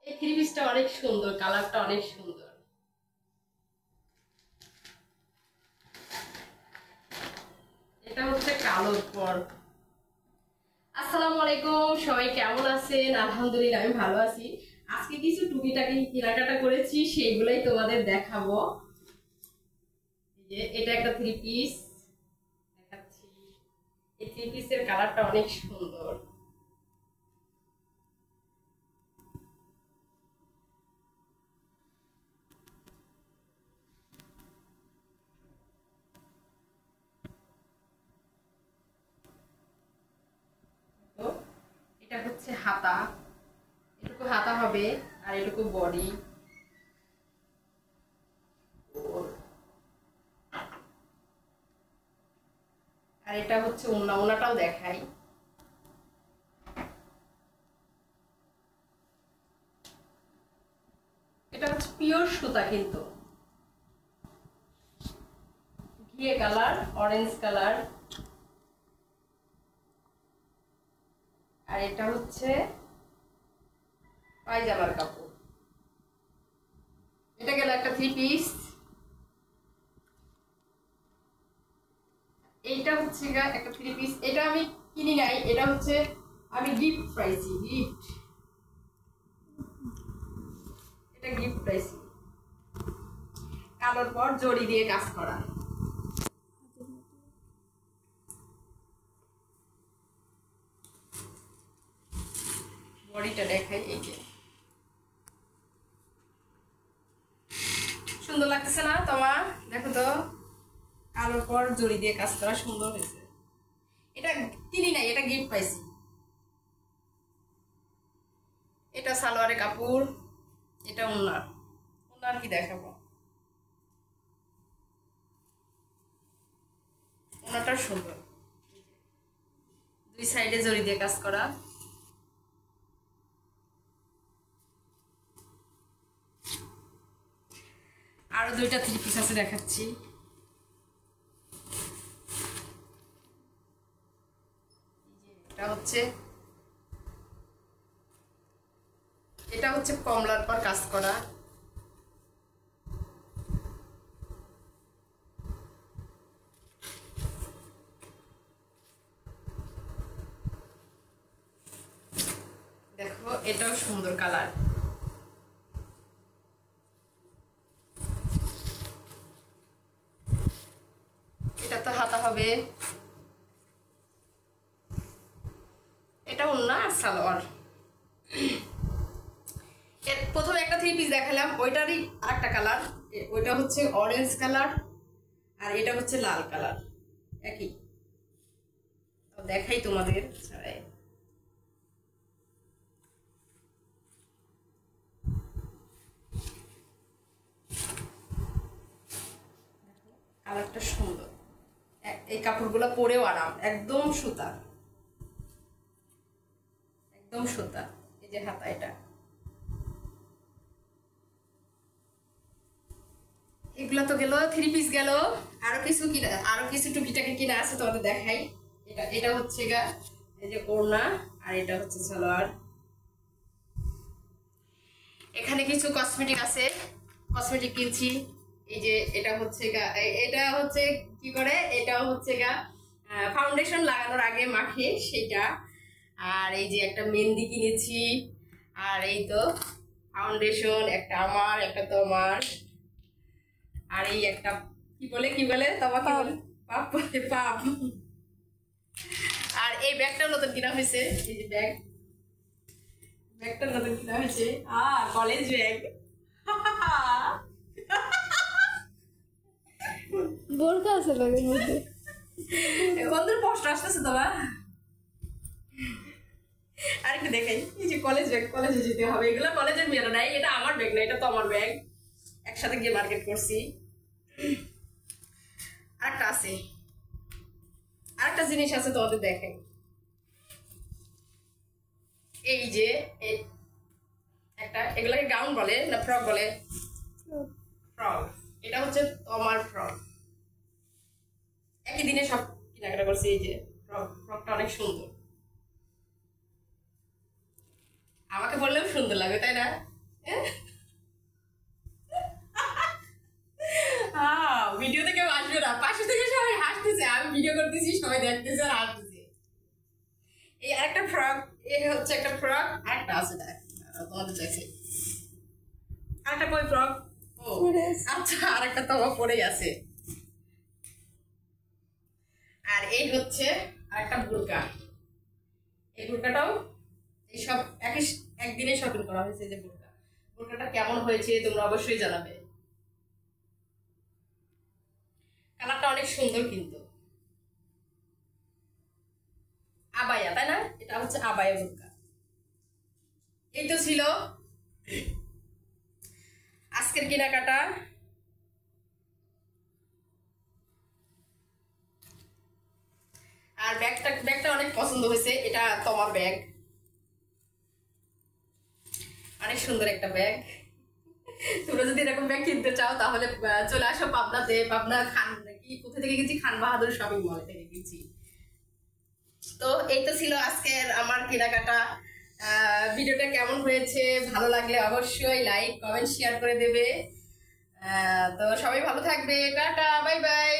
এই থ্রি পিসটা অনেক সুন্দর, কালারটা অনেক সুন্দর। এটা হচ্ছে কালোর পর। আসসালামু আলাইকুম, সবাই কেমন আছেন? আলহামদুলিল্লাহ আমি ভালো আছি। আজকে কিছু টুকিটাকি কেনাকাটা করেছি, সেইগুলাই তোমাদের দেখাবো। এটা একটা থ্রি পিস দেখাচ্ছি। এই থ্রি পিসের কালারটা অনেক সুন্দর। এটা হচ্ছে হাতা, এটুকু হাতা হবে আর এটুকু বডি। আর এটা হচ্ছে ওড়না, ওড়নাটাও দেখাই। এটা হচ্ছে পিওর সুতা, কিন্তু ঘিয়ে কালার, অরেঞ্জ কালার। আর এটা হচ্ছে পায়জামার কাপড়। এটা গেল একটা থ্রি পিস। এইটা হচ্ছে একটা থ্রি পিস, এটা আমি কিনি নাই, এটা হচ্ছে আমি গিফট পাইছি, গিফট। এটা গিফট পাইছি, কালোর পর জড়ি দিয়ে কাজ করা। বডিটা দেখাই, এই যে সুন্দর লাগতেছে না তোমার? দেখো তো, কালোর পর জড়ি দিয়ে কাজ করা, সুন্দর হয়েছে। এটা কিনি নাই, এটা গিফট পাইছি। এটা সালোয়ারের কাপড়, এটা ওড়নার। ওড়নার কি দেখাবো, ওড়নাটা সুন্দর, দুই সাইডে জড়ি দিয়ে কাজ করা। আরো দুইটা থ্রি পিস আছে, দেখাচ্ছি। এটা হচ্ছে কমলার পর কাজ করা। দেখো, এটাও সুন্দর কালার। এটা তো হাতা হবে, এটা ওড়না আর সালোয়ার। প্রথমে একটা থ্রি পিস দেখালাম, ওইটারই আরেকটা কালার। ওইটা হচ্ছে অরেঞ্জ কালার আর এটা হচ্ছে লাল কালার, একই। দেখাই তোমাদের ছাড়াই। কালারটা সুন্দর, এই কাপড়গুলো পরেও আরাম, একদম সুতা, একদম সুতা। এই যে হাতা, এটা এগুলো তো গেল, থ্রি পিস গেল। আরো কিছু কিনা, আরো কিছু টুকিটাকি কিনা আছে, তোমাদের দেখাই। এটা হচ্ছে গা, এই যে ওড়না, আর এটা হচ্ছে সালোয়ার। এখানে কিছু কসমেটিক আছে, কসমেটিক কিনছি। এই যে এটা হচ্ছে গা, এটা হচ্ছে কি করে, এটা হচ্ছে গা ফাউন্ডেশন লাগানোর আগে মাখে সেটা। আর এই যে একটা মেহেন্দি কিনেছি। আর এই তো ফাউন্ডেশন, একটা আমার, একটা তোমার। আর এই একটা কি বলে, কি বলে তোমাকে বলে, পাপ বলে, পাপ। আর এই ব্যাগটাও নতুন কিনা হয়েছে, এই যে ব্যাগ, ব্যাগটা নতুন কিনা হয়েছে, কলেজ ব্যাগ। বোরকা আছে ব্যাগের মধ্যে। বন্ধুর পোস্ট আসতেছে তোমার। আরেকটু দেখাই, এই যে কলেজ ব্যাগ, কলেজে যেতে হবে, এগুলো কলেজের মেয়েরা নাই, এটা আমার ব্যাগ না, এটা তো আমার ব্যাগ, একসাথে গিয়ে মার্কেট করছি। আরেকটা আছে, আরেকটা জিনিস আছে তোমাদের দেখেন। এই যে একটা, এগুলাকে গাউন বলে না ফ্রক বলে? ফ্রক। এটা হচ্ছে তোমার ফ্রক, একই দিনে সব কেনাকাটা করছি। এই যে ফ্রকটা অনেক সুন্দর, আমাকে বললেও সুন্দর লাগে, তাই না? ভিডিওতে কেউ আসবে না, পাশে থেকে সবাই হাসতেছে, আমি ভিডিও করতেছি সবাই দেখতেছে আর হাসতেছে। এই আরেকটা ফ্রক, এ হচ্ছে একটা ফ্রক, আরেকটা আছে দেখ তোমাদের দেখে, আরেকটা কই ফ্রক? ও আচ্ছা, আরেকটা তো আমার পরেই আছে। আর এই হচ্ছে আরেকটা বোরকা, এই বোরকাটাও এই সব একদিনে শপিং করা হয়েছে। যে বোরকাটা কেমন হয়েছে তোমরা অবশ্যই জানাবে। কালারটা অনেক সুন্দর, কিন্তু আবায়া, তাই না? এটা হচ্ছে আবায়া বোরকা। এই তো ছিল আজকের কেনাকাটা। আর ব্যাগটা অনেক পছন্দ হয়েছে, এটা তোমার ব্যাগ, অনেক সুন্দর একটা ব্যাগ। তোমরা যদি এরকম ব্যাগ কিনতে চাও তাহলে চলে আসো পাবনাতে। পাবনা কোথা থেকে গেছি? খান বাহাদুর শপিং মল থেকে গেছি। তো এই তো ছিল আজকের আমার কেনাকাটা। ভিডিওটা কেমন হয়েছে? ভালো লাগলে অবশ্যই লাইক কমেন্ট শেয়ার করে দেবে। তো সবাই ভালো থাকবে, টাটা, বাই বাই।